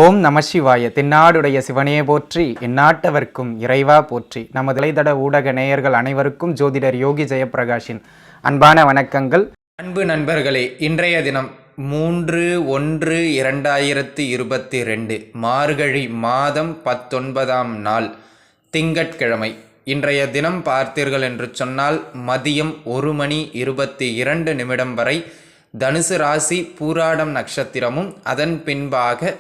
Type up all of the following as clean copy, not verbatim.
ஓம் நம சிவாய. தென்னாடுடைய சிவனே போற்றி, எந்நாட்டவர்க்கும் இறைவா போற்றி. நமது இளைதட ஊடக நேயர்கள் அனைவருக்கும் ஜோதிடர் யோகி ஜெயப்பிரகாஷின் அன்பான வணக்கங்கள். அன்பு நண்பர்களே, இன்றைய தினம் 3/1/2022 மார்கழி மாதம் 19ஆம் நாள் திங்கட்கிழமை. இன்றைய தினம் பார்த்தீர்கள் என்று சொன்னால் மதியம் 1:22 வரை தனுசு ராசி பூராடம் நட்சத்திரமும் அதன் பின்பாக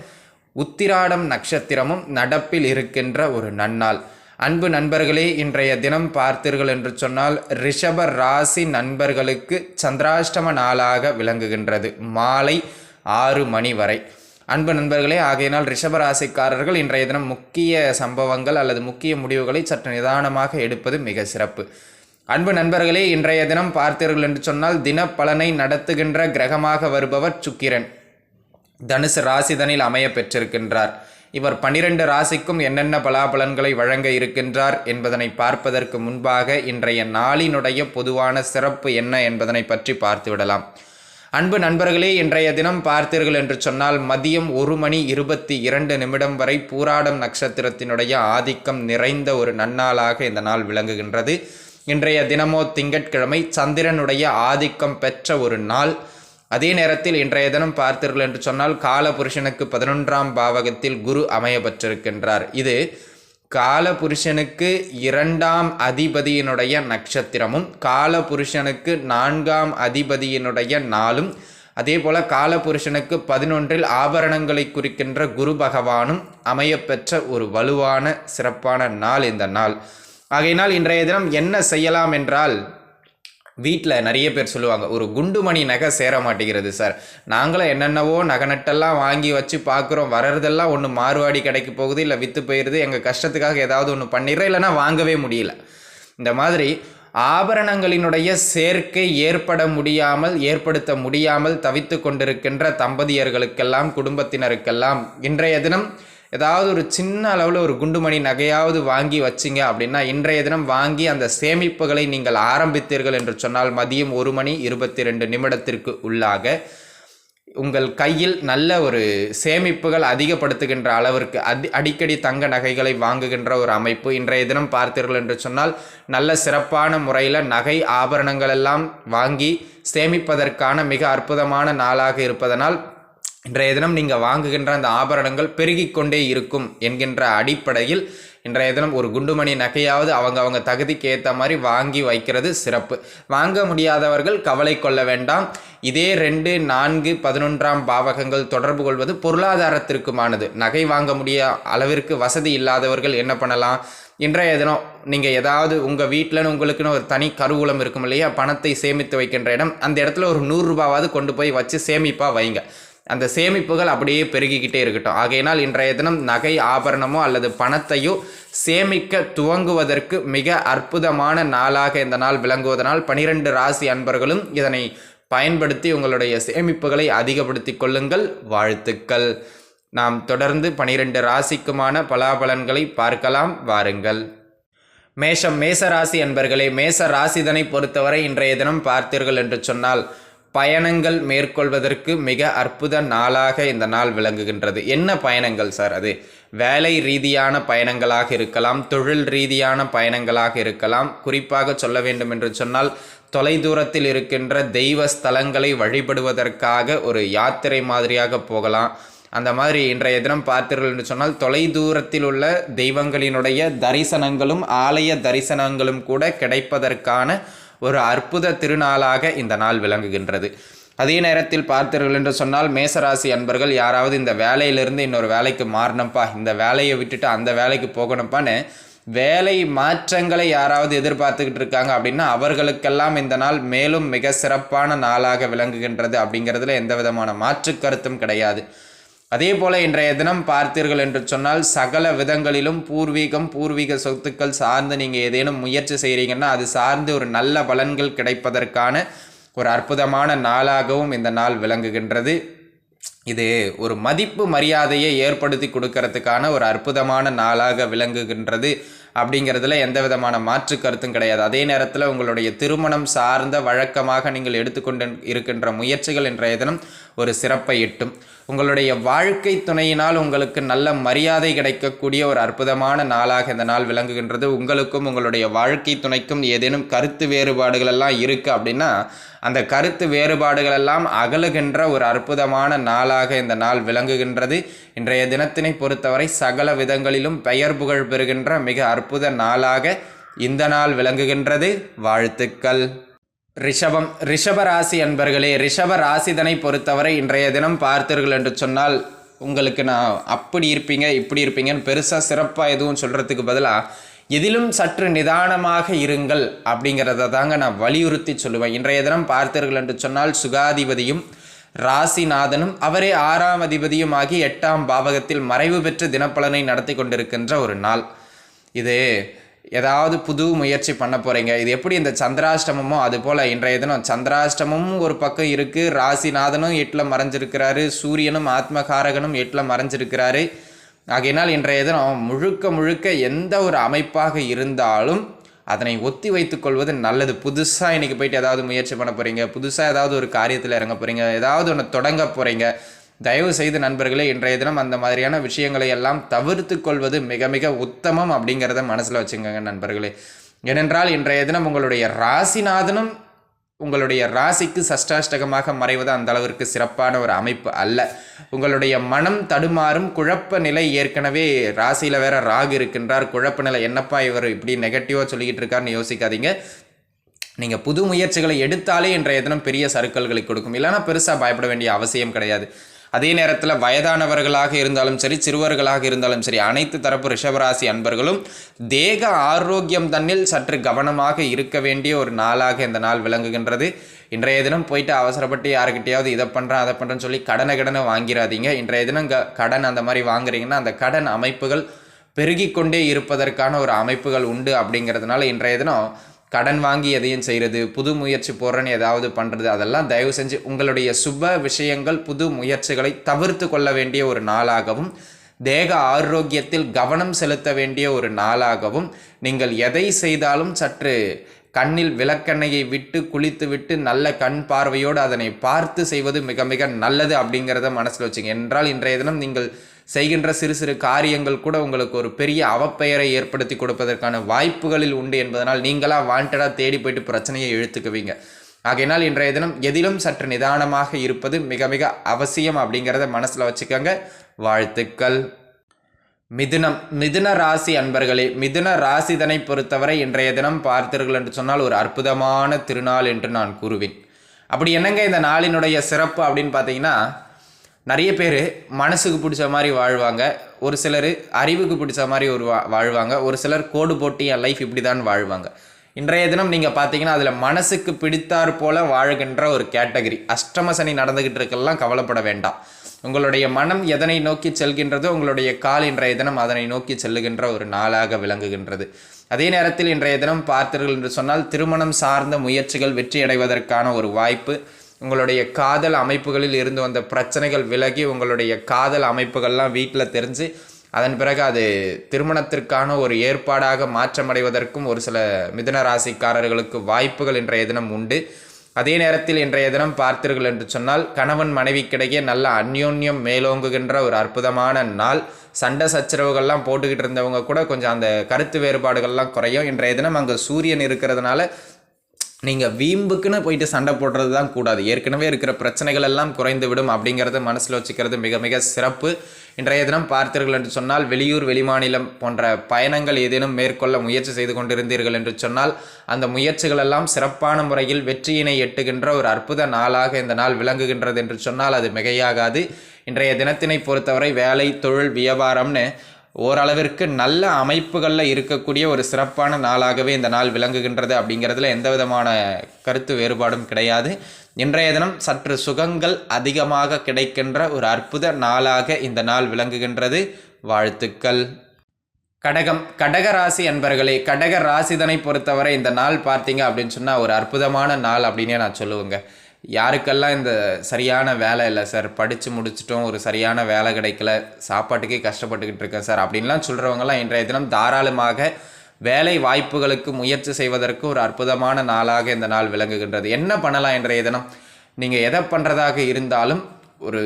உத்திராடம் நட்சத்திரமும் நடப்பில் இருக்கின்ற ஒரு நன்னாள். அன்பு நண்பர்களே, இன்றைய தினம் பார்த்தீர்கள் என்று சொன்னால் ரிஷப ராசி நண்பர்களுக்கு சந்திராஷ்டம நாளாக விளங்குகின்றது, மாலை 6 மணி வரை. அன்பு நண்பர்களே, ஆகையினால் ரிஷபராசிக்காரர்கள் இன்றைய தினம் முக்கிய சம்பவங்கள் அல்லது முக்கிய முடிவுகளை சற்று நிதானமாக எடுப்பது மிக சிறப்பு. அன்பு நண்பர்களே, இன்றைய தினம் பார்த்தீர்கள் என்று சொன்னால் தின பலனை நடத்துகின்ற கிரகமாக வருபவர் சுக்கிரன் தனுசு ராசிதனில் அமைய பெற்றிருக்கின்றார். இவர் 12 ராசிக்கும் என்னென்ன பலாபலன்களை வழங்க இருக்கின்றார் என்பதனை பார்ப்பதற்கு முன்பாக இன்றைய நாளினுடைய பொதுவான சிறப்பு என்ன என்பதனை பற்றி பார்த்துவிடலாம். அன்பு நண்பர்களே, இன்றைய தினம் பார்த்தீர்கள் என்று சொன்னால் மதியம் 1:22 வரை பூராடம் நட்சத்திரத்தினுடைய ஆதிக்கம் நிறைந்த ஒரு நன்னாளாக இந்த நாள் விளங்குகின்றது. இன்றைய தினமோ திங்கட்கிழமை, சந்திரனுடைய ஆதிக்கம் பெற்ற ஒரு நாள். அதே நேரத்தில் இன்றைய தினம் பார்த்தீர்கள் என்று சொன்னால் காலபுருஷனுக்கு 11ஆம் பாவகத்தில் குரு அமைய பெற்றிருக்கின்றார். இது காலபுருஷனுக்கு 2ஆம் அதிபதியினுடைய நட்சத்திரமும் காலபுருஷனுக்கு 4ஆம் அதிபதியினுடைய நாளும் அதே போல காலபுருஷனுக்கு 11இல் ஆபரணங்களை குறிக்கின்ற குரு பகவானும் அமைய பெற்ற ஒரு வலுவான சிறப்பான நாள் இந்த நாள். ஆகையினால் இன்றைய தினம் என்ன செய்யலாம் என்றால், வீட்டில் நிறைய பேர் சொல்லுவாங்க, ஒரு குண்டுமணி நகை சேர மாட்டேங்கிறது சார், நாங்களும் என்னென்னவோ நகை நட்டெல்லாம் வாங்கி வச்சு பார்க்குறோம், வர்றதெல்லாம் ஒன்று மார்வாடி கடைக்கு போகுது, இல்லை விற்று போயிடுது, எங்கள் கஷ்டத்துக்காக ஏதாவது ஒன்று பண்ணிடுறோம், இல்லைன்னா வாங்கவே முடியல. இந்த மாதிரி ஆபரணங்களினுடைய சேர்க்கை ஏற்படுத்த முடியாமல் தவித்து கொண்டிருக்கின்ற தம்பதியர்களுக்கெல்லாம் குடும்பத்தினருக்கெல்லாம் இன்றைய தினம் ஏதாவது ஒரு சின்ன அளவில் ஒரு குண்டுமணி நகையாவது வாங்கி வச்சிங்க அப்படின்னா இன்றைய தினம் வாங்கி அந்த சேமிப்புகளை நீங்கள் ஆரம்பித்தீர்கள் என்று சொன்னால் மதியம் 1:22 உள்ளாக உங்கள் கையில் நல்ல ஒரு சேமிப்புகள் அதிகப்படுத்துகின்ற அளவிற்கு அடிக்கடி தங்க நகைகளை வாங்குகின்ற ஒரு அமைப்பு இன்றைய தினம் பார்த்தீர்கள் என்று சொன்னால் நல்ல சிறப்பான முறையில் நகை ஆபரணங்கள் எல்லாம் வாங்கி சேமிப்பதற்கான மிக அற்புதமான நாளாக இருப்பதனால் இன்றைய தினம் நீங்கள் வாங்குகின்ற அந்த ஆபரணங்கள் பெருகிக்கொண்டே இருக்கும் என்கின்ற அடிப்படையில் இன்றைய தினம் ஒரு குண்டுமணி நகையாவது அவங்க தகுதிக்கு ஏற்ற மாதிரி வாங்கி வைக்கிறது சிறப்பு. வாங்க முடியாதவர்கள் கவலை கொள்ள வேண்டாம். இதே 2, 4, 11ஆம் பாவகங்கள் தொடர்பு கொள்வது பொருளாதாரத்திற்குமானது. நகை வாங்க முடிய அளவிற்கு வசதி இல்லாதவர்கள் என்ன பண்ணலாம், இன்றைய தினம் நீங்கள் ஏதாவது உங்கள் வீட்டில் உங்களுக்குன்னு ஒரு தனி கருவூலம் இருக்கும் இல்லையா, பணத்தை சேமித்து வைக்கின்ற இடம், அந்த இடத்துல ஒரு 100 ரூபாவது கொண்டு போய் வச்சு சேமிப்பாக வைங்க. அந்த சேமிப்புகள் அப்படியே பெருகிக்கிட்டே இருக்கட்டும். ஆகையினால் இன்றைய தினம் நகை ஆபரணமோ அல்லது பணத்தையோ சேமிக்க துவங்குவதற்கு மிக அற்புதமான நாளாக இந்த நாள் விளங்குவதனால் 12 ராசி அன்பர்களும் இதனை பயன்படுத்தி உங்களுடைய சேமிப்புகளை அதிகப்படுத்தி கொள்ளுங்கள். வாழ்த்துக்கள். நாம் தொடர்ந்து 12 ராசிக்குமான பலாபலன்களை பார்க்கலாம், வாருங்கள். மேசராசி அன்பர்களே, மேச ராசிதனை பொறுத்தவரை இன்றைய தினம் பார்த்தீர்கள் என்று சொன்னால் பயணங்கள் மேற்கொள்வதற்கு மிக அற்புத நாளாக இந்த நாள் விளங்குகின்றது. என்ன பயணங்கள் சார்? அது வேலை ரீதியான பயணங்களாக இருக்கலாம், தொழில் ரீதியான பயணங்களாக இருக்கலாம். குறிப்பாக சொல்ல வேண்டும் என்று சொன்னால் தொலைதூரத்தில் இருக்கின்ற தெய்வ ஸ்தலங்களை வழிபடுவதற்காக ஒரு யாத்திரை மாதிரியாக போகலாம். அந்த மாதிரி இன்றைய தினம் பார்த்தீர்கள் என்று சொன்னால் தொலைதூரத்தில் உள்ள தெய்வங்களினுடைய தரிசனங்களும் ஆலய தரிசனங்களும் கூட கிடைப்பதற்கான ஒரு அற்புத திருநாளாக இந்த நாள் விளங்குகின்றது. அதே நேரத்தில் பார்த்தீர்கள் என்று சொன்னால் மேசராசி அன்பர்கள் யாராவது இந்த வேலையிலிருந்து இன்னொரு வேலைக்கு மாறணும்ப்பா, இந்த வேலையை விட்டுட்டு அந்த வேலைக்கு போகணும்ப்பான்னு வேலை மாற்றங்களை யாராவது எதிர்பார்த்துக்கிட்டு இருக்காங்க அப்படின்னா அவர்களுக்கெல்லாம் இந்த நாள் மேலும் மிக சிறப்பான நாளாக விளங்குகின்றது. அப்படிங்கிறதுல எந்த விதமான மாற்று கருத்தும் கிடையாது. அதே போல இன்றைய தினம் பார்த்தீர்கள் என்று சொன்னால் சகல விதங்களிலும் பூர்வீக சொத்துக்கள் சார்ந்து நீங்கள் ஏதேனும் முயற்சி செய்கிறீங்கன்னா அது சார்ந்து ஒரு நல்ல பலன்கள் கிடைப்பதற்கான ஒரு அற்புதமான நாளாகவும் இந்த நாள் விளங்குகின்றது. இது ஒரு மதிப்பு மரியாதையை ஏற்படுத்தி கொடுக்கறதுக்கான ஒரு அற்புதமான நாளாக விளங்குகின்றது அப்படிங்கிறதுல எந்த விதமான மாற்று கருத்தும் கிடையாது. அதே நேரத்தில் உங்களுடைய திருமணம் சார்ந்த வழக்கமாக நீங்கள் எடுத்துக்கொண்டு இருக்கின்ற முயற்சிகள் இன்றைய தினம் ஒரு சிறப்பை எட்டும். உங்களுடைய வாழ்க்கை துணையினால் உங்களுக்கு நல்ல மரியாதை கிடைக்கக்கூடிய ஒரு அற்புதமான நாளாக இந்த நாள் விளங்குகின்றது. உங்களுக்கும் உங்களுடைய வாழ்க்கை துணைக்கும் ஏதேனும் கருத்து வேறுபாடுகள் எல்லாம் இருக்குது அப்படின்னா அந்த கருத்து வேறுபாடுகள் எல்லாம் அகலுகின்ற ஒரு அற்புதமான நாளாக இந்த நாள் விளங்குகின்றது. இன்றைய தினத்தினை பொறுத்தவரை சகல விதங்களிலும் பெயர் புகழ் பெறுகின்ற மிக அற்புத நாளாக இந்த நாள் விளங்குகின்றது. வாழ்த்துக்கள். ரிஷப ராசி அன்பர்களே, ரிஷப ராசிதனை பொறுத்தவரை இன்றைய தினம் பார்த்தீர்கள் என்று சொன்னால் உங்களுக்கு நான் அப்படி இருப்பீங்க இப்படி இருப்பீங்கன்னு பெருசாக சிறப்பாக எதுவும் சொல்கிறதுக்கு பதிலாக எதிலும் சற்று நிதானமாக இருங்கள் அப்படிங்கிறத தாங்க நான் வலியுறுத்தி சொல்லுவேன். இன்றைய தினம் பார்த்தீர்கள் என்று சொன்னால் சுகாதிபதியும் ராசிநாதனும் அவரே 6ஆம் அதிபதியும் ஆகி 8ஆம் பாவகத்தில் மறைவு பெற்று தினப்பலனை நடத்தி கொண்டிருக்கின்ற ஒரு நாள். இது ஏதாவது புது முயற்சி பண்ண போகிறீங்க. இது எப்படி இந்த சந்திராஷ்டமமோ அதுபோல் இன்றைய தினம் சந்திராஷ்டமும் ஒரு பக்கம் இருக்குது, ராசிநாதனும் 8ல் மறைஞ்சிருக்கிறாரு, சூரியனும் ஆத்மகாரகனும் 8ல் மறைஞ்சிருக்கிறாரு. ஆகையினால் இன்றைய தினம் முழுக்க எந்த ஒரு அமைப்பாக இருந்தாலும் அதனை ஒத்தி வைத்துக் கொள்வது நல்லது. புதுசாக இன்றைக்கி போயிட்டு ஏதாவது முயற்சி பண்ண போகிறீங்க, புதுசாக ஏதாவது ஒரு காரியத்தில் இறங்க போகிறீங்க, ஏதாவது ஒன்று தொடங்க போகிறீங்க, தயவு செய்து நண்பர்களே இன்றைய தினம் அந்த மாதிரியான விஷயங்களை எல்லாம் தவிர்த்து கொள்வது மிக மிக உத்தமம் அப்படிங்கிறத மனசில் வச்சுக்கோங்க நண்பர்களே. ஏனென்றால் இன்றைய தினம் உங்களுடைய ராசிநாதனும் உங்களுடைய ராசிக்கு சஷ்டாஷ்டகமாக மறைவது அந்த அளவிற்கு சிறப்பான ஒரு அமைப்பு அல்ல. உங்களுடைய மனம் தடுமாறும் குழப்ப நிலை. ஏற்கனவே ராசியில் வேற ராகு இருக்கின்றார். குழப்ப நிலை, என்னப்பா இவர் இப்படி நெகட்டிவாக சொல்லிக்கிட்டு இருக்காருன்னு யோசிக்காதீங்க. நீங்கள் புது முயற்சிகளை எடுத்தாலே இன்றைய தினம் பெரிய சறுக்கல்களை கொடுக்கும். இல்லைனா பெருசாக பயப்பட வேண்டிய அவசியம் கிடையாது. அதே நேரத்தில் வயதானவர்களாக இருந்தாலும் சரி, சிறுவர்களாக இருந்தாலும் சரி, அனைத்து தரப்பு ரிஷபராசி அன்பர்களும் தேக ஆரோக்கியம் தன்னில் சற்று கவனமாக இருக்க வேண்டிய ஒரு நாளாக இந்த நாள் விளங்குகின்றது. இன்றைய தினம் போயிட்டு அவசரப்பட்டு யாருக்கிட்டையாவது இதை பண்ணுறேன் அதை பண்ணுறேன்னு சொல்லி கடனை வாங்கிறாதீங்க. இன்றைய தினம் கடன் அந்த மாதிரி வாங்குறீங்கன்னா அந்த கடன் அமைப்புகள் பெருகி கொண்டே இருப்பதற்கான ஒரு அமைப்புகள் உண்டு. அப்படிங்கிறதுனால இன்றைய தினம் கடன் வாங்கி எதையும் செய்கிறது, புது முயற்சி போடுறேன்னு ஏதாவது பண்ணுறது, அதெல்லாம் தயவு செஞ்சு உங்களுடைய சுப விஷயங்கள் புது முயற்சிகளை தவிர்த்து கொள்ள வேண்டிய ஒரு நாளாகவும், தேக ஆரோக்கியத்தில் கவனம் செலுத்த வேண்டிய ஒரு நாளாகவும், நீங்கள் எதை செய்தாலும் சற்று கண்ணில் விளக்கெண்ணையை விட்டு குளித்து விட்டு நல்ல கண் பார்வையோடு அதனை பார்த்து செய்வது மிக மிக நல்லது அப்படிங்கிறத மனசில் வச்சுங்க. என்றால் இன்றைய தினம் நீங்கள் செய்கின்ற சிறு சிறு காரியங்கள் கூட உங்களுக்கு ஒரு பெரிய அவப்பெயரை ஏற்படுத்தி கொடுப்பதற்கான வாய்ப்புகளில் உண்டு என்பதனால் நீங்களாக வாண்டடாக தேடி போயிட்டு பிரச்சனையை இழுத்துக்குவீங்க. ஆகையினால் இன்றைய தினம் எதிலும் சற்று நிதானமாக இருப்பது மிக மிக அவசியம் அப்படிங்கிறத மனசில் வச்சுக்கோங்க. வாழ்த்துக்கள். மிதுன ராசி அன்பர்களே, மிதுன ராசிதனை பொறுத்தவரை இன்றைய தினம் பார்த்தீர்கள் என்று சொன்னால் ஒரு அற்புதமான திருநாள் என்று நான் கூறுவேன். அப்படி என்னங்க இந்த நாளினுடைய சிறப்பு அப்படின்னு பார்த்தீங்கன்னா, நிறைய பேர் மனசுக்கு பிடிச்ச மாதிரி வாழ்வாங்க, ஒரு சிலர் அறிவுக்கு பிடிச்ச மாதிரி வாழ்வாங்க, ஒரு சிலர் கோடு போட்டு என் லைஃப் இப்படி தான் வாழ்வாங்க. இன்றைய தினம் நீங்கள் பார்த்தீங்கன்னா அதில் மனசுக்கு பிடித்தாற் போல வாழ்கின்ற ஒரு கேட்டகரி. அஷ்டம சனி நடந்துக்கிட்டு இருக்கலாம், கவலைப்பட வேண்டாம். உங்களுடைய மனம் எதனை நோக்கி செல்கின்றதோ உங்களுடைய கால் இன்றைய தினம் அதனை நோக்கி செல்லுகின்ற ஒரு நாளாக விளங்குகின்றது. அதே நேரத்தில் இன்றைய தினம் பார்த்தீர்கள் என்று சொன்னால் திருமணம் சார்ந்த முயற்சிகள் வெற்றி அடைவதற்கான ஒரு வாய்ப்பு, உங்களுடைய காதல் அமைப்புகளில் இருந்து வந்த பிரச்சனைகள் விலகி உங்களுடைய காதல் அமைப்புகள்லாம் வீட்டில் தெரிஞ்சு அதன் பிறகு அது திருமணத்திற்கான ஒரு ஏற்பாடாக மாற்றமடைவதற்கும் ஒரு சில மிதுன ராசிக்காரர்களுக்கு வாய்ப்புகள் இன்றைய தினம் உண்டு. அதே நேரத்தில் இன்றைய தினம் பார்த்தீர்கள் என்று சொன்னால் கணவன் மனைவிக்கிடையே நல்ல அந்யோன்யம் மேலோங்குகின்ற ஒரு அற்புதமான நாள். சண்டை சச்சரவுகள்லாம் போட்டுக்கிட்டு இருந்தவங்க கூட கொஞ்சம் அந்த கருத்து வேறுபாடுகள்லாம் குறையும். இன்றைய தினம் அங்கே சூரியன் இருக்கிறதுனால நீங்கள் வீம்புக்குன்னு போயிட்டு சண்டை போடுறது தான் கூடாது. ஏற்கனவே இருக்கிற பிரச்சனைகள் எல்லாம் குறைந்து விடும் அப்படிங்கிறத மனசில் வச்சுக்கிறது மிக மிக சிறப்பு. இன்றைய தினம் பார்த்தீர்கள் என்று சொன்னால் வெளியூர் வெளிமாநிலம் போன்ற பயணங்கள் ஏதேனும் மேற்கொள்ள முயற்சி செய்து கொண்டிருந்தீர்கள் என்று சொன்னால் அந்த முயற்சிகள் எல்லாம் சிறப்பான முறையில் வெற்றியினை எட்டுகின்ற ஒரு அற்புத நாளாக இந்த நாள் விளங்குகின்றது என்று சொன்னால் அது மிகையாகாது. இன்றைய தினத்தினை பொறுத்தவரை வேலை, தொழில், வியாபாரம்னு ஓரளவிற்கு நல்ல அமைப்புகளில் இருக்கக்கூடிய ஒரு சிறப்பான நாளாகவே இந்த நாள் விளங்குகின்றது. அப்படிங்கிறதுல எந்த விதமான கருத்து வேறுபாடும் கிடையாது. இன்றைய தினம் சற்று சுகங்கள் அதிகமாக கிடைக்கின்ற ஒரு அற்புத நாளாக இந்த நாள் விளங்குகின்றது. வாழ்த்துக்கள். கடகராசி அன்பர்களே, கடக ராசிதனை பொறுத்தவரை இந்த நாள் பார்த்தீங்க அப்படின்னு சொன்னால் ஒரு அற்புதமான நாள் அப்படின்னே நான் சொல்லுவேங்க. யாருக்கெல்லாம் இந்த சரியான வேலை இல்லை சார், படித்து முடிச்சிட்டோம், ஒரு சரியான வேலை கிடைக்கல, சாப்பாட்டுக்கே கஷ்டப்பட்டுக்கிட்டு இருக்கேன் சார் அப்படின்லாம் சொல்கிறவங்கலாம் இன்றைய தினம் தாராளமாக வேலை வாய்ப்புகளுக்கு முயற்சி செய்வதற்கு ஒரு அற்புதமான நாளாக இந்த நாள் விளங்குகின்றது. என்ன பண்ணலாம் இன்றைய தினம்? நீங்கள் எதை பண்ணுறதாக இருந்தாலும் ஒரு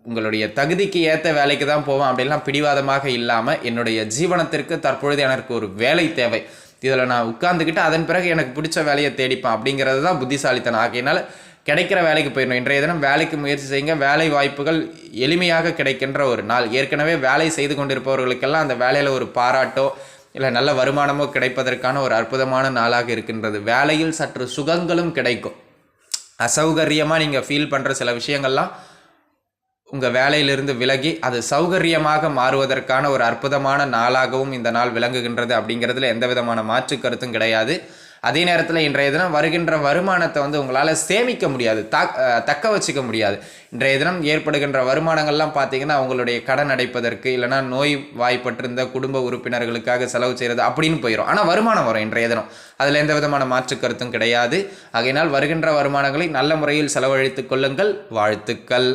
உங்களுடைய தகுதிக்கு ஏற்ற வேலைக்கு தான் போவேன் அப்படின்லாம் பிடிவாதமாக இல்லாமல், என்னுடைய ஜீவனத்திற்கு தற்பொழுது எனக்கு ஒரு வேலை தேவை, இதில் நான் உட்கார்ந்துக்கிட்டு அதன் பிறகு எனக்கு பிடிச்ச வேலையை தேடிப்பேன் அப்படிங்கிறது தான் புத்திசாலித்தனம். ஆகையினால் கிடைக்கிற வேலைக்கு போயிடணும். இன்றைய தினம் வேலைக்கு முயற்சி செய்யுங்க. வேலை வாய்ப்புகள் எளிமையாக கிடைக்கின்ற ஒரு நாள். ஏற்கனவே வேலை செய்து கொண்டிருப்பவர்களுக்கெல்லாம் அந்த வேலையில் ஒரு பாராட்டோ இல்லை நல்ல வருமானமோ கிடைப்பதற்கான ஒரு அற்புதமான நாளாக இருக்கின்றது. வேலையில் சற்று சுகங்களும் கிடைக்கும். அசௌகரியமாக நீங்கள் ஃபீல் பண்ணுற சில விஷயங்கள்லாம் உங்கள் வேலையிலிருந்து விலகி அது சௌகரியமாக மாறுவதற்கான ஒரு அற்புதமான நாளாகவும் இந்த நாள் விளங்குகின்றது அப்படிங்கிறதுல எந்த விதமான மாற்று கருத்தும் கிடையாது. அதே நேரத்தில் இன்றைய தினம் வருகின்ற வருமானத்தை உங்களால் சேமிக்க முடியாது, தக்க வச்சுக்க முடியாது. இன்றைய தினம் ஏற்படுகின்ற வருமானங்கள்லாம் பார்த்தீங்கன்னா உங்களுடைய கடன் அடைப்பதற்கு, இல்லைனா நோய் வாய்ப்பட்டிருந்த குடும்ப உறுப்பினர்களுக்காக செலவு செய்கிறது அப்படின்னு போயிடும். ஆனால் வருமானம் வரும் இன்றைய தினம், அதில் எந்த விதமான மாற்று கருத்தும் கிடையாது. ஆகையினால் வருகின்ற வருமானங்களை நல்ல முறையில் செலவழித்து கொள்ளுங்கள். வாழ்த்துக்கள்.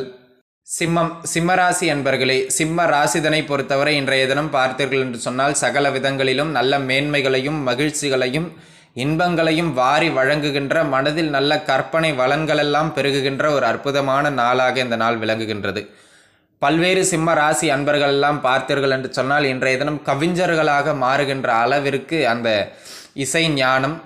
சிம்மராசி அன்பர்களே, சிம்ம ராசிதனை பொறுத்தவரை இன்றைய தினம் பார்த்தீர்கள் என்று சொன்னால் சகல விதங்களிலும் நல்ல மேன்மைகளையும் மகிழ்ச்சிகளையும் இன்பங்களையும் வாரி வழங்குகின்ற, மனதில் நல்ல கற்பனை வளங்களெல்லாம் பெருகுகின்ற ஒரு அற்புதமான நாளாக இந்த நாள் விளங்குகின்றது. பல்வேறு சிம்ம ராசி அன்பர்கள் எல்லாம் பார்த்தீர்கள் என்று சொன்னால் இன்றைய தினம் கவிஞர்களாக மாறுகின்ற அளவிற்கு அந்த இசை ஞானம்,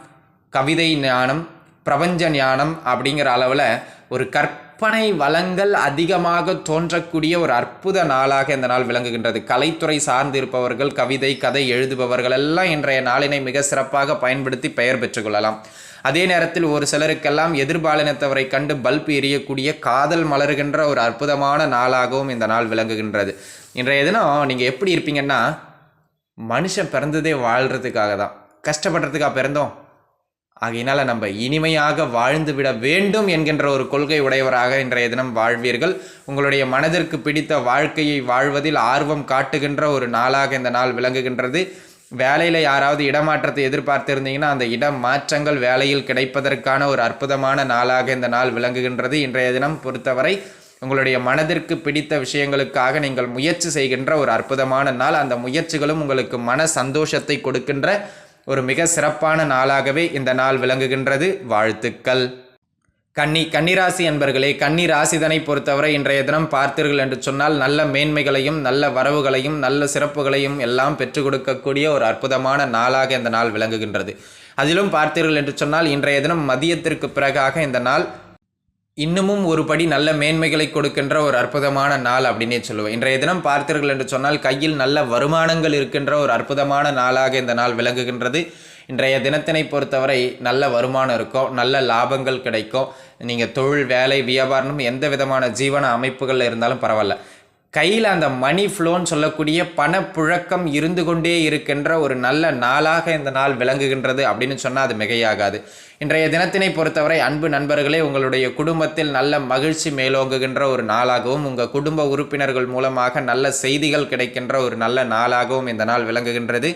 கவிதை ஞானம், பிரபஞ்ச ஞானம் அப்படிங்கிற அளவில் ஒரு கற்பனை வளங்கள் அதிகமாக தோன்றக்கூடிய ஒரு அற்புத நாளாக இந்த நாள் விளங்குகின்றது. கலைத்துறை சார்ந்து இருப்பவர்கள், கவிதை கதை எழுதுபவர்கள் எல்லாம் இன்றைய நாளினை மிக சிறப்பாக பயன்படுத்தி பெயர் பெற்றுக்கொள்ளலாம். அதே நேரத்தில் ஒரு சிலருக்கெல்லாம் எதிர்பாலினத்தவரை கண்டு பல்ப் எரியக்கூடிய காதல் மலர்கின்ற ஒரு அற்புதமான நாளாகவும் இந்த நாள் விளங்குகின்றது. இன்றைய தினம் நீங்கள் எப்படி இருப்பீங்கன்னா, மனுஷன் பிறந்ததே வாழ்கிறதுக்காக தான், கஷ்டப்படுறதுக்காக பிறந்தோம், ஆகையினால் நம்ம இனிமையாக வாழ்ந்து விட வேண்டும் என்கின்ற ஒரு கொள்கை உடையவராக இன்றைய தினம் வாழ்வீர்கள். உங்களுடைய மனதிற்கு பிடித்த வாழ்க்கையை வாழ்வதில் ஆர்வம் காட்டுகின்ற ஒரு நாளாக இந்த நாள் விளங்குகின்றது. வேலையில் யாராவது இடமாற்றத்தை எதிர்பார்த்திருந்தீங்கன்னா அந்த இடம் மாற்றங்கள் வேலையில் கிடைப்பதற்கான ஒரு அற்புதமான நாளாக இந்த நாள் விளங்குகின்றது. இன்றைய தினம் பொறுத்தவரை உங்களுடைய மனதிற்கு பிடித்த விஷயங்களுக்காக நீங்கள் முயற்சி செய்கின்ற ஒரு அற்புதமான நாள். அந்த முயற்சிகளும் உங்களுக்கு மன சந்தோஷத்தை கொடுக்கின்ற ஒரு மிக சிறப்பான நாளாகவே இந்த நாள் விளங்குகின்றது. வாழ்த்துக்கள். கன்னிராசி என்பர்களே, கன்னி ராசிதனை பொறுத்தவரை இன்றைய தினம் பார்த்தீர்கள் என்று சொன்னால் நல்ல மேன்மைகளையும் நல்ல வரவுகளையும் நல்ல சிறப்புகளையும் எல்லாம் பெற்றுக் கொடுக்கக்கூடிய ஒரு அற்புதமான நாளாக இந்த நாள் விளங்குகின்றது. அதிலும் பார்த்தீர்கள் என்று சொன்னால் இன்றைய தினம் மதியத்திற்கு பிறகாக இந்த நாள் இன்னமும் ஒரு படி நல்ல மேன்மைகளை கொடுக்கின்ற ஒரு அற்புதமான நாள் அப்படின்னே சொல்லுவேன். இன்றைய தினம் பார்த்தீர்கள் என்று சொன்னால் கையில் நல்ல வருமானங்கள் இருக்கின்ற ஒரு அற்புதமான நாளாக இந்த நாள் விளங்குகின்றது. இன்றைய தினத்தினை பொறுத்தவரை நல்ல வருமானம் இருக்கும், நல்ல லாபங்கள் கிடைக்கும். நீங்கள் தொழில், வேலை, வியாபாரம் எந்த விதமான ஜீவன அமைப்புகள் இருந்தாலும் பரவாயில்ல, கையில் அந்த மணி ஃப்ளோன்னு சொல்லக்கூடிய பணப்புழக்கம் இருந்து கொண்டே இருக்கின்ற ஒரு நல்ல நாளாக இந்த நாள் விளங்குகின்றது அப்படின்னு சொன்னால் அது மிகையாகாது. இன்றைய தினத்தினை பொறுத்தவரை அன்பு நண்பர்களே, உங்களுடைய குடும்பத்தில் நல்ல மகிழ்ச்சி மேலோங்குகின்ற ஒரு நாளாகவும் உங்கள் குடும்ப உறுப்பினர்கள் மூலமாக நல்ல செய்திகள் கிடைக்கின்ற ஒரு நல்ல நாளாகவும் இந்த நாள் விளங்குகின்றது.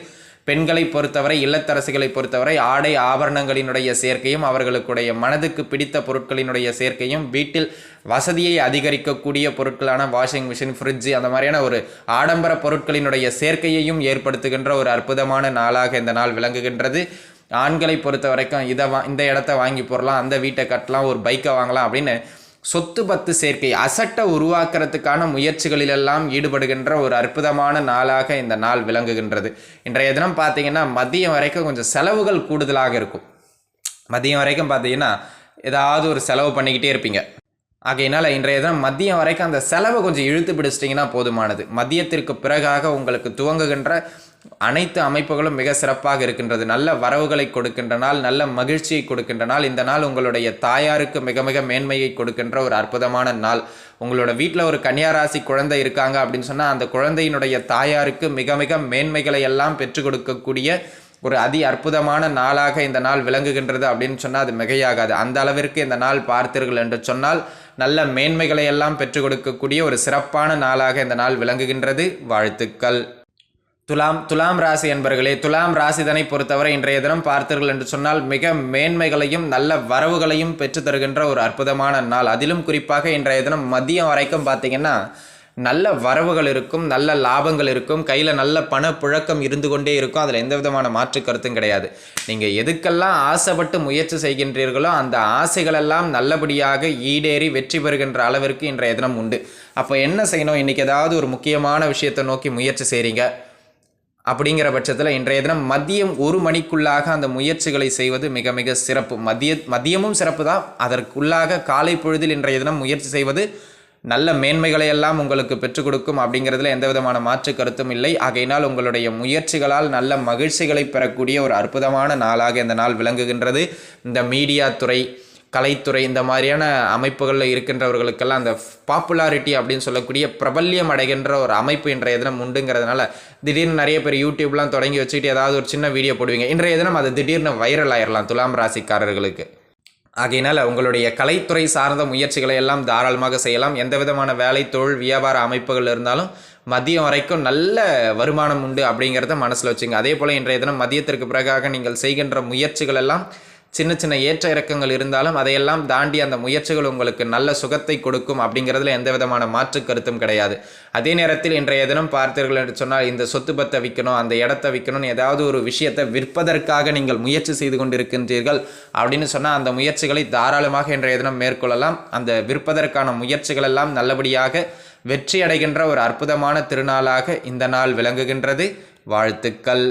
பெண்களை பொறுத்தவரை, இல்லத்தரசிகளை பொறுத்தவரை ஆடை ஆபரணங்களினுடைய சேர்க்கையும் அவர்களுடைய மனதுக்கு பிடித்த பொருட்களினுடைய சேர்க்கையும், வீட்டில் வசதியை அதிகரிக்கக்கூடிய பொருட்களான வாஷிங் மிஷின், ஃப்ரிட்ஜு, அந்த மாதிரியான ஒரு ஆடம்பர பொருட்களினுடைய சேர்க்கையையும் ஏற்படுத்துகின்ற ஒரு அற்புதமான நாளாக இந்த நாள் விளங்குகின்றது. ஆண்களை பொறுத்த வரைக்கும் இந்த இடத்த வாங்கி போடலாம், அந்த வீட்டை கட்டலாம், ஒரு பைக்கை வாங்கலாம் அப்படின்னு சொத்து பத்து சேர்க்கை, அசட்டை உருவாக்குறதுக்கான முயற்சிகளிலெல்லாம் ஈடுபடுகின்ற ஒரு அற்புதமான நாளாக இந்த நாள் விளங்குகின்றது. இன்றைய தினம் பார்த்தீங்கன்னா மதியம் வரைக்கும் கொஞ்சம் செலவுகள் கூடுதலாக இருக்கும். மதியம் வரைக்கும் பார்த்தீங்கன்னா ஏதாவது ஒரு செலவு பண்ணிக்கிட்டே இருப்பீங்க. ஆகையினால் இன்றைய தினம் மதியம் வரைக்கும் அந்த செலவை கொஞ்சம் இழுத்து பிடிச்சிட்டிங்கன்னா போதுமானது. மதியத்திற்கு பிறகாக உங்களுக்கு துவங்குகின்ற அனைத்து அமைப்புகளும் மிக சிறப்பாக இருக்கின்றது. நல்ல வரவுகளை கொடுக்கின்ற நாள், நல்ல மகிழ்ச்சியை கொடுக்கின்ற நாள். இந்த நாள் உங்களுடைய தாயாருக்கு மிக மிக மேன்மையை கொடுக்கின்ற ஒரு அற்புதமான நாள். உங்களோட வீட்டில் ஒரு கன்னியாராசி குழந்தை இருக்காங்க அப்படின்னு சொன்னால் அந்த குழந்தையினுடைய தாயாருக்கு மிக மிக மேன்மைகளை எல்லாம் பெற்றுக் கொடுக்கக்கூடிய ஒரு அதி அற்புதமான நாளாக இந்த நாள் விளங்குகின்றது அப்படின்னு சொன்னால் அது மிகையாகாது. அந்த அளவிற்கு இந்த நாள் பார்த்தீர்கள் என்று சொன்னால் நல்ல மேன்மைகளை எல்லாம் பெற்றுக் கொடுக்கக்கூடிய ஒரு சிறப்பான நாளாக இந்த நாள் விளங்குகின்றது. வாழ்த்துக்கள். துலாம் ராசி என்பர்களே, துலாம் ராசிதனை பொறுத்தவரை இன்றைய தினம் பார்த்தீர்கள் என்று சொன்னால் மிக மேன்மைகளையும் நல்ல வரவுகளையும் பெற்று தருகின்ற ஒரு அற்புதமான நாள். அதிலும் குறிப்பாக இன்றைய தினம் மதியம் வரைக்கும் பார்த்தீங்கன்னா நல்ல வரவுகள் இருக்கும், நல்ல லாபங்கள் இருக்கும், கையில் நல்ல பணப்புழக்கம் இருந்து கொண்டே இருக்கும். அதில் எந்த விதமான மாற்று கருத்தும் கிடையாது. நீங்கள் எதுக்கெல்லாம் ஆசைப்பட்டு முயற்சி செய்கின்றீர்களோ அந்த ஆசைகளெல்லாம் நல்லபடியாக ஈடேறி வெற்றி பெறுகின்ற அளவிற்கு இன்றைய தினம் உண்டு. அப்போ என்ன செய்யணும்? இன்றைக்கி ஏதாவது ஒரு முக்கியமான விஷயத்தை நோக்கி முயற்சி செய்கிறீங்க அப்படிங்கிற பட்சத்தில் இன்றைய தினம் மதியம் 1 மணிக்குள்ளாக அந்த முயற்சிகளை செய்வது மிக மிக சிறப்பு. மதியமும் சிறப்பு தான். அதற்குள்ளாக காலை பொழுதில் இன்றைய தினம் முயற்சி செய்வது நல்ல மேன்மைகளை எல்லாம் உங்களுக்கு பெற்றுக் கொடுக்கும் அப்படிங்கிறதுல எந்த விதமான மாற்று கருத்தும் இல்லை. ஆகையினால் உங்களுடைய முயற்சிகளால் நல்ல மகிழ்ச்சிகளை பெறக்கூடிய ஒரு அற்புதமான நாளாக இந்த நாள் விளங்குகின்றது. இந்த மீடியா துறை, கலைத்துறை, இந்த மாதிரியான அமைப்புகளில் இருக்கின்றவர்களுக்கெல்லாம் அந்த பாப்புலாரிட்டி அப்படின்னு சொல்லக்கூடிய பிரபல்யம் அடைகின்ற ஒரு அமைப்பு இன்றைய தினம் உண்டுங்கிறதுனால திடீர்னு நிறைய பேர் யூடியூப்லாம் தொடங்கி வச்சுக்கிட்டு ஏதாவது ஒரு சின்ன வீடியோ போடுவீங்க. இன்றைய தினம் அது திடீர்னு வைரல் ஆயிடலாம் துலாம் ராசிக்காரர்களுக்கு. ஆகையினால் உங்களுடைய கலைத்துறை சார்ந்த முயற்சிகளை எல்லாம் தாராளமாக செய்யலாம். எந்த விதமான வேலை, தொழில், வியாபார அமைப்புகள் இருந்தாலும் மதியம் வரைக்கும் நல்ல வருமானம் உண்டு அப்படிங்கிறத மனசில் வச்சுங்க. அதே போல் இன்றைய தினம் மதியத்திற்கு பிறகாக நீங்கள் செய்கின்ற முயற்சிகள் எல்லாம் சின்ன சின்ன ஏற்ற இறக்கங்கள் இருந்தாலும் அதையெல்லாம் தாண்டி அந்த முயற்சிகள் உங்களுக்கு நல்ல சுகத்தை கொடுக்கும் அப்படிங்கிறதுல எந்த விதமான மாற்று கருத்தும் கிடையாது. அதே நேரத்தில் இன்றைய தினம் பார்த்தீர்கள் என்று சொன்னால் இந்த சொத்து பத்தை விற்கணும், அந்த இடத்தை விற்கணும்னு ஏதாவது ஒரு விஷயத்தை விற்பதற்காக நீங்கள் முயற்சி செய்து கொண்டிருக்கின்றீர்கள் அப்படின்னு சொன்னால் அந்த முயற்சிகளை தாராளமாக இன்றைய தினம் மேற்கொள்ளலாம். அந்த விற்பதற்கான முயற்சிகள் எல்லாம் நல்லபடியாக வெற்றி அடைகின்ற ஒரு அற்புதமான திருநாளாக இந்த நாள் விளங்குகின்றது. வாழ்த்துக்கள்.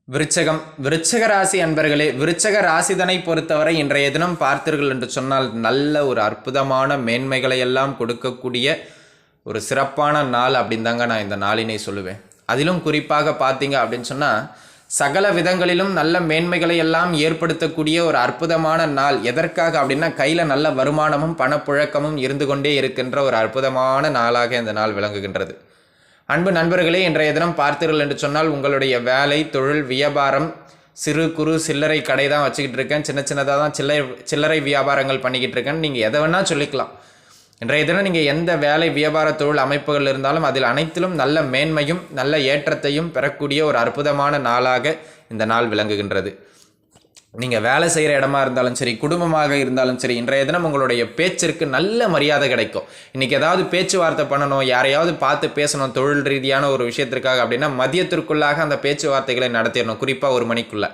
விருச்சக ராசி அன்பர்களே, விருச்சக ராசிதனை பொறுத்தவரை இன்றைய தினம் பார்த்தீர்கள் என்று சொன்னால் நல்ல ஒரு அற்புதமான மேன்மைகளை எல்லாம் கொடுக்கக்கூடிய ஒரு சிறப்பான நாள் அப்படின்னு தாங்க நான் இந்த நாளினை சொல்லுவேன். அதிலும் குறிப்பாக பார்த்தீங்க அப்படின்னு சொன்னால் சகல விதங்களிலும் நல்ல மேன்மைகளை எல்லாம் ஏற்படுத்தக்கூடிய ஒரு அற்புதமான நாள். எதற்காக அப்படின்னா கையில் நல்ல வருமானமும் பணப்புழக்கமும் இருந்து கொண்டே இருக்கின்ற ஒரு அற்புதமான நாளாக இந்த நாள் விளங்குகின்றது. அன்பு நண்பர்களே, இன்றைய தினம் பார்த்தீர்கள் என்று சொன்னால் உங்களுடைய வேலை, தொழில், வியாபாரம், சிறு குறு சில்லறை கடை தான் வச்சுக்கிட்டு இருக்கேன், சின்ன சின்னதாக தான் சில்லறை வியாபாரங்கள் பண்ணிக்கிட்டு இருக்கேன், நீங்கள் எதை வேணால் சொல்லிக்கலாம். இன்றைய தினம் நீங்கள் எந்த வேலை, வியாபார, தொழில் அமைப்புகள் இருந்தாலும் அதில் அனைத்திலும் நல்ல மேன்மையும் நல்ல ஏற்றத்தையும் பெறக்கூடிய ஒரு அற்புதமான நாளாக இந்த நாள் விளங்குகின்றது. நீங்கள் வேலை செய்கிற இடமா இருந்தாலும் சரி, குடும்பமாக இருந்தாலும் சரி, இன்றைய தினம் உங்களுடைய பேச்சிற்கு நல்ல மரியாதை கிடைக்கும். இன்றைக்கி ஏதாவது பேச்சுவார்த்தை பண்ணணும், யாரையாவது பார்த்து பேசணும் தொழில் ரீதியான ஒரு விஷயத்திற்காக அப்படின்னா மதியத்திற்குள்ளாக அந்த பேச்சுவார்த்தைகளை நடத்திடணும். குறிப்பாக 1 மணிக்குள்ளே.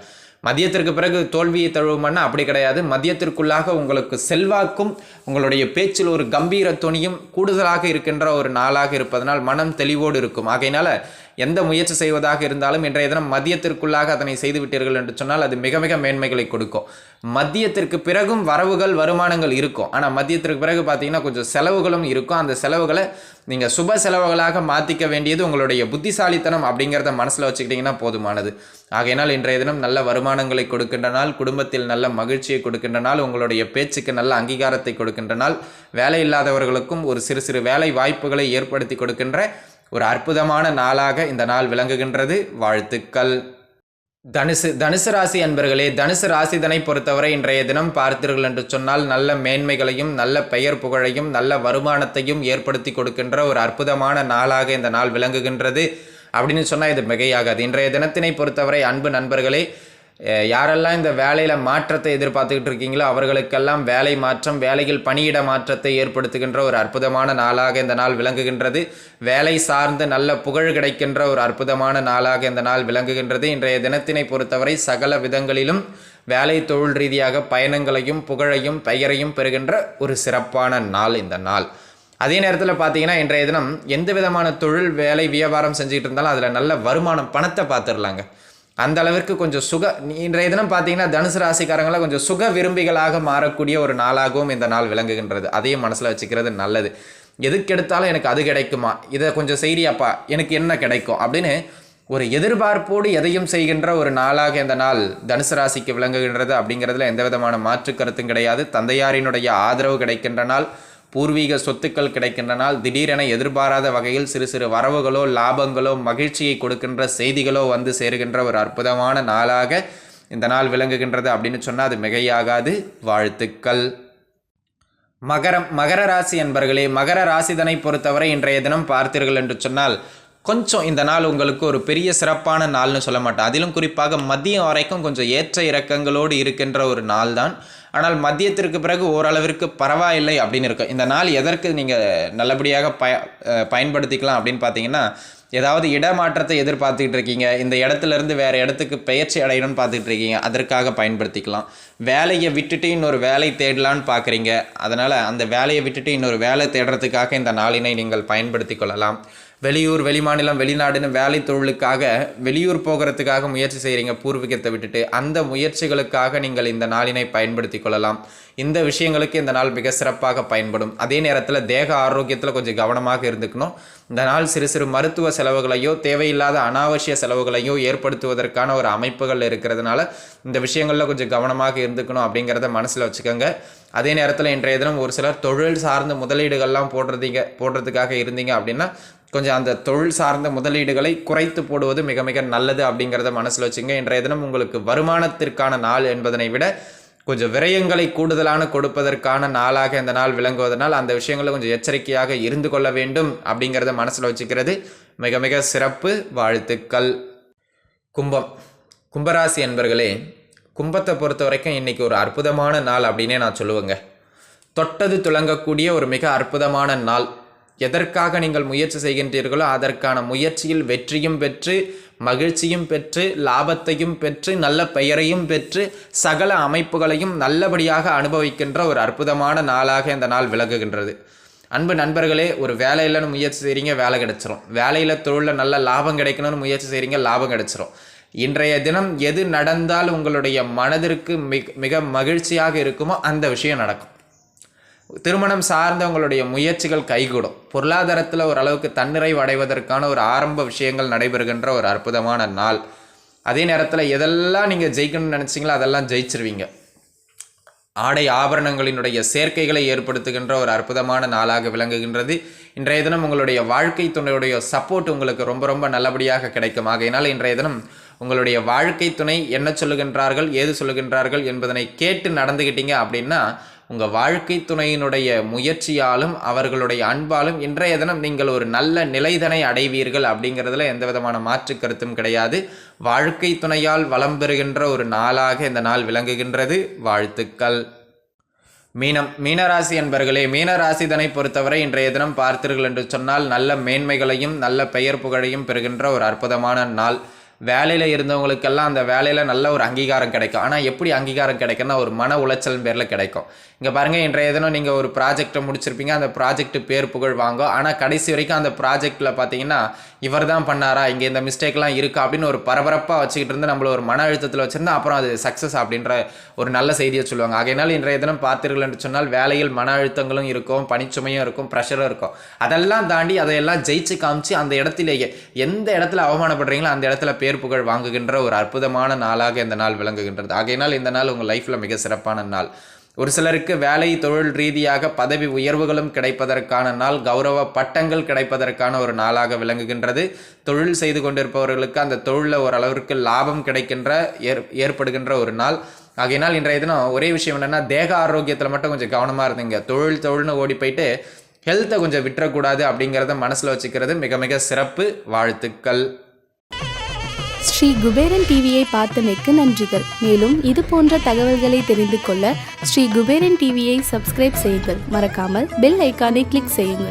மதியத்திற்கு பிறகு தோல்வியை தழுவும்னா அப்படி கிடையாது. மதியத்திற்குள்ளாக உங்களுக்கு செல்வாக்கும் உங்களுடைய பேச்சில் ஒரு கம்பீர துணியும் கூடுதலாக இருக்கின்ற ஒரு நாளாக இருப்பதனால் மனம் தெளிவோடு இருக்கும். ஆகையினால எந்த முயற்சி செய்வதாக இருந்தாலும் இன்றைய தினம் மதியத்திற்குள்ளாக அதனை செய்துவிட்டீர்கள் என்று சொன்னால் அது மிக மிக மேன்மைகளை கொடுக்கும். மதியத்திற்கு பிறகும் வரவுகள், வருமானங்கள் இருக்கும். ஆனால் மதியத்திற்கு பிறகு பார்த்தீங்கன்னா கொஞ்சம் செலவுகளும் இருக்கும். அந்த செலவுகளை நீங்கள் சுப செலவுகளாக மாற்றிக்க வேண்டியது உங்களுடைய புத்திசாலித்தனம் அப்படிங்கிறத மனசில் வச்சுக்கிட்டிங்கன்னா போதுமானது. ஆகையினால் இன்றைய தினம் நல்ல வருமானங்களை கொடுக்கின்ற நாள், குடும்பத்தில் நல்ல மகிழ்ச்சியை கொடுக்கின்ற நாள், உங்களுடைய பேச்சுக்கு நல்ல அங்கீகாரத்தை கொடுக்கின்ற நாள், வேலை இல்லாதவர்களுக்கும் ஒரு சிறு சிறு வேலை வாய்ப்புகளை ஏற்படுத்தி கொடுக்கின்ற ஒரு அற்புதமான நாளாக இந்த நாள் விளங்குகின்றது. வாழ்த்துக்கள். தனுசு ராசி அன்பர்களே, தனுசு ராசிதனை பொறுத்தவரை இன்றைய தினம் பார்த்தீர்கள் என்று சொன்னால் நல்ல மேன்மைகளையும் நல்ல பெயர் புகழையும் நல்ல வருமானத்தையும் ஏற்படுத்தி கொடுக்கின்ற ஒரு அற்புதமான நாளாக இந்த நாள் விளங்குகின்றது அப்படின்னு சொன்னால் இது மிகையாகாது. இன்றைய தினத்தினை பொறுத்தவரை அன்பு நண்பர்களே, யாரெல்லாம் இந்த வேலையில் மாற்றத்தை எதிர்பார்த்துக்கிட்டு இருக்கீங்களோ அவர்களுக்கெல்லாம் வேலை மாற்றம், வேலையில் பணியிட மாற்றத்தை ஏற்படுத்துகின்ற ஒரு அற்புதமான நாளாக இந்த நாள் விளங்குகின்றது. வேலை சார்ந்து நல்ல புகழ் கிடைக்கின்ற ஒரு அற்புதமான நாளாக இந்த நாள் விளங்குகின்றது. இன்றைய தினத்தினை பொறுத்தவரை சகல விதங்களிலும் வேலை, தொழில் ரீதியாக பயணங்களையும் புகழையும் பெயரையும் பெறுகின்ற ஒரு சிறப்பான நாள் இந்த நாள். அதே நேரத்தில் பார்த்தீங்கன்னா இன்றைய தினம் எந்த விதமான தொழில், வேலை, வியாபாரம் செஞ்சுக்கிட்டு இருந்தாலும் அதில் நல்ல வருமானம், பணத்தை பார்த்துடலாங்க. அந்த அளவிற்கு கொஞ்சம் இன்றைய தினம் பார்த்தீங்கன்னா தனுசு ராசிக்காரங்களாம் கொஞ்சம் சுக விரும்பிகளாக மாறக்கூடிய ஒரு நாளாகவும் இந்த நாள் விளங்குகின்றது. அதையும் மனசில் வச்சுக்கிறது நல்லது. எதுக்கு எடுத்தாலும் எனக்கு அது கிடைக்குமா, இதை கொஞ்சம் செய்றியாப்பா, எனக்கு என்ன கிடைக்கும் அப்படின்னு ஒரு எதிர்பார்ப்போடு எதையும் செய்கின்ற ஒரு நாளாக இந்த நாள் தனுசு ராசிக்கு விளங்குகின்றது. அப்படிங்கிறதுல எந்த விதமான மாற்று கருத்தும் கிடையாது. தந்தையாரினுடைய ஆதரவு கிடைக்கின்ற நாள், பூர்வீக சொத்துக்கள் கிடைக்கின்ற நாள், திடீரென எதிர்பாராத வகையில் சிறு சிறு வரவுகளோ, லாபங்களோ, மகிழ்ச்சியை கொடுக்கின்ற செய்திகளோ வந்து சேருகின்ற ஒரு அற்புதமான நாளாக இந்த நாள் விளங்குகின்றது அப்படின்னு சொன்னால் அது மிகையாகாது. வாழ்த்துக்கள். மகர ராசி என்பர்களே, மகர ராசிதனை பொறுத்தவரை இன்றைய தினம் பார்த்தீர்கள் என்று சொன்னால் கொஞ்சம் இந்த நாள் உங்களுக்கு ஒரு பெரிய சிறப்பான நாள்னு சொல்ல மாட்டேன். அதிலும் குறிப்பாக மதியம் வரைக்கும் கொஞ்சம் ஏற்ற இறக்கங்களோடு இருக்கின்ற ஒரு நாள் தான். ஆனால் மதியத்திற்கு பிறகு ஓரளவிற்கு பரவாயில்லை அப்படின்னு இருக்கும். இந்த நாள் எதற்கு நீங்கள் நல்லபடியாக பயன்படுத்திக்கலாம் அப்படின்னு பார்த்தீங்கன்னா, ஏதாவது இடமாற்றத்தை எதிர்பார்த்துக்கிட்டு இருக்கீங்க, இந்த இடத்துலேருந்து வேறு இடத்துக்கு பெயர்ச்சி அடையணும்னு பார்த்துக்கிட்டு இருக்கீங்க, அதற்காக பயன்படுத்திக்கலாம். வேலையை விட்டுட்டு இன்னொரு வேலை தேடலான்னு பார்க்குறீங்க, அதனால் அந்த வேலையை விட்டுட்டு இன்னொரு வேலை தேடுறதுக்காக இந்த நாளினை நீங்கள் பயன்படுத்தி கொள்ளலாம். வெளியூர், வெளிமாநிலம், வெளிநாடுன்னு வேலை தொழிலுக்காக வெளியூர் போகிறதுக்காக முயற்சி செய்கிறீங்க பூர்வீகத்தை விட்டுட்டு, அந்த முயற்சிகளுக்காக நீங்கள் இந்த நாளினை பயன்படுத்தி கொள்ளலாம். இந்த விஷயங்களுக்கு இந்த நாள் மிக சிறப்பாக பயன்படும். அதே நேரத்தில் தேக ஆரோக்கியத்தில் கொஞ்சம் கவனமாக இருந்துக்கணும். இந்த நாள் சிறு சிறு மருத்துவ செலவுகளையோ தேவையில்லாத அனாவசிய செலவுகளையோ ஏற்படுத்துவதற்கான ஒரு அமைப்புகள் இருக்கிறதுனால இந்த விஷயங்களில் கொஞ்சம் கவனமாக இருந்துக்கணும் அப்படிங்கிறத மனசில் வச்சுக்கோங்க. அதே நேரத்தில் இன்றைய தினம் ஒரு சிலர் தொழில் சார்ந்த முதலீடுகள்லாம் போடுறதுக்காக இருந்தீங்க அப்படின்னா கொஞ்சம் அந்த தொழில் சார்ந்த முதலீடுகளை குறைத்து போடுவது மிக மிக நல்லது அப்படிங்கிறத மனசில் வச்சுங்க. இன்றைய தினம் உங்களுக்கு வருமானத்திற்கான நாள் என்பதனை விட கொஞ்சம் விரயங்களை கூடுதலான கொடுப்பதற்கான நாளாக இந்த நாள் விளங்குவதனால் அந்த விஷயங்களில் கொஞ்சம் எச்சரிக்கையாக இருந்து கொள்ள வேண்டும் அப்படிங்கிறத மனசில் வச்சுக்கிறது மிக மிக சிறப்பு. வாழ்த்துக்கள். கும்பராசி என்பர்களே, கும்பத்தை பொறுத்த வரைக்கும் இன்றைக்கி ஒரு அற்புதமான நாள் அப்படின்னே நான் சொல்லுவேங்க. தொட்டது துளங்கக்கூடிய ஒரு மிக அற்புதமான நாள். எதற்காக நீங்கள் முயற்சி செய்கின்றீர்களோ அதற்கான முயற்சியில் வெற்றியும் பெற்று மகிழ்ச்சியும் பெற்று லாபத்தையும் பெற்று நல்ல பெயரையும் பெற்று சகல அமைப்புகளையும் நல்லபடியாக அனுபவிக்கின்ற ஒரு அற்புதமான நாளாக இந்த நாள் விளங்குகின்றது. அன்பு நண்பர்களே, ஒரு வேலையிலன்னு முயற்சி செய்கிறீங்க, வேலை கிடைச்சிரும். வேலையில் தொழிலில் நல்ல லாபம் கிடைக்கணும்னு முயற்சி செய்கிறீங்க, லாபம் கிடைச்சிரும். இன்றைய தினம் எது நடந்தால் உங்களுடைய மனதிற்கு மிக மகிழ்ச்சியாக இருக்குமோ அந்த விஷயம் நடக்கும். திருமணம் சார்ந்த உங்களுடைய முயற்சிகள் கைகூடும். பொருளாதாரத்தில் ஓரளவுக்கு தன்னிறைவு அடைவதற்கான ஒரு ஆரம்ப விஷயங்கள் நடைபெறுகின்ற ஒரு அற்புதமான நாள். அதே நேரத்தில் எதெல்லாம் நீங்கள் ஜெயிக்கணும்னு நினச்சிங்களோ அதெல்லாம் ஜெயிச்சிருவீங்க. ஆடை ஆபரணங்களினுடைய சேர்க்கைகளை ஏற்படுத்துகின்ற ஒரு அற்புதமான நாளாக விளங்குகின்றது. இன்றைய தினம் உங்களுடைய வாழ்க்கை துணையுடைய சப்போர்ட் உங்களுக்கு ரொம்ப ரொம்ப நல்லபடியாக கிடைக்கும். ஆகையினால் இன்றைய தினம் உங்களுடைய வாழ்க்கை துணை என்ன சொல்லுகின்றார்கள், ஏது சொல்லுகின்றார்கள் என்பதனை கேட்டு நடந்துக்கிட்டீங்க அப்படின்னா உங்கள் வாழ்க்கை துணையினுடைய முயற்சியாலும் அவர்களுடைய அன்பாலும் இன்றைய தினம் நீங்கள் ஒரு நல்ல நிலைதனை அடைவீர்கள் அப்படிங்கிறதுல எந்த விதமான மாற்று கருத்தும் கிடையாது. வாழ்க்கை துணையால் வளம் பெறுகின்ற ஒரு நாளாக இந்த நாள் விளங்குகின்றது. வாழ்த்துக்கள். மீனராசி என்பர்களே, மீனராசிதனை பொறுத்தவரை இன்றைய தினம் பார்த்தீர்கள் என்று சொன்னால் நல்ல மேன்மைகளையும் நல்ல பெயர் புகழையும் பெறுகின்ற ஒரு அற்புதமான நாள். வேலையில் இருந்தவங்களுக்கெல்லாம் அந்த வேலையில் நல்ல ஒரு அங்கீகாரம் கிடைக்கும். ஆனால் எப்படி அங்கீகாரம் கிடைக்குன்னா ஒரு மன உளைச்சல் பேரில் கிடைக்கும். இங்கே பாருங்கள், இன்றைய தினம் நீங்கள் ஒரு ப்ராஜெக்டை முடிச்சிருப்பீங்க, அந்த ப்ராஜெக்ட் பேர் புகழ் வாங்கும். ஆனால் கடைசி வரைக்கும் அந்த ப்ராஜெக்டில் பார்த்தீங்கன்னா இவர் தான் பண்ணாரா, இங்கே இந்த மிஸ்டேக்லாம் இருக்கா அப்படின்னு ஒரு பரபரப்பாக வச்சுக்கிட்டு இருந்து நம்மள ஒரு மன அழுத்தத்தில் வச்சுருந்தா அப்புறம் அது சக்ஸஸ் அப்படின்ற ஒரு நல்ல செய்தியை சொல்லுவாங்க. ஆகையினால் இன்றைய தினம் பார்த்தீர்கள் என்று சொன்னால் வேலையில் மன அழுத்தங்களும் இருக்கும், பணிச்சுமையும் இருக்கும், ப்ரெஷரும் இருக்கும். அதெல்லாம் தாண்டி அதையெல்லாம் ஜெயிச்சு காமிச்சு அந்த இடத்திலேயே எந்த இடத்துல அவமானப்படுறீங்களோ அந்த இடத்துல பேர் புகழ் வாங்குகின்ற ஒரு அற்புதமான நாளாக இந்த நாள் விளங்குகின்றது. ஆகையினால் இந்த நாள் உங்கள் லைஃப்பில் மிக சிறப்பான நாள். ஒரு சிலருக்கு வேலை தொழில் ரீதியாக பதவி உயர்வுகளும் கிடைப்பதற்கான நாள், கௌரவ பட்டங்கள் கிடைப்பதற்கான ஒரு நாளாக விளங்குகின்றது. தொழில் செய்து கொண்டிருப்பவர்களுக்கு அந்த தொழிலில் ஓரளவிற்கு லாபம் கிடைக்கின்ற ஏற்படுகின்ற ஒரு நாள். ஆகையினால் இன்றைய தினம் ஒரே விஷயம் என்னென்னா தேக ஆரோக்கியத்தில் மட்டும் கொஞ்சம் கவனமாக இருந்தீங்க. தொழில்னு ஓடி போயிட்டு ஹெல்த்தை கொஞ்சம் விட்டுறக்கூடாது அப்படிங்கிறத மனசில் வச்சுக்கிறது மிக மிக சிறப்பு. வாழ்த்துக்கள். ஸ்ரீ குபேரன் டிவியை பார்த்தமைக்கு நன்றிகள். மேலும் இது போன்ற தகவல்களை தெரிந்து கொள்ள ஸ்ரீ குபேரன் டிவியை சப்ஸ்கிரைப் செய்யுங்கள். மறக்காமல் பெல் ஐக்கானை கிளிக் செய்யுங்கள்.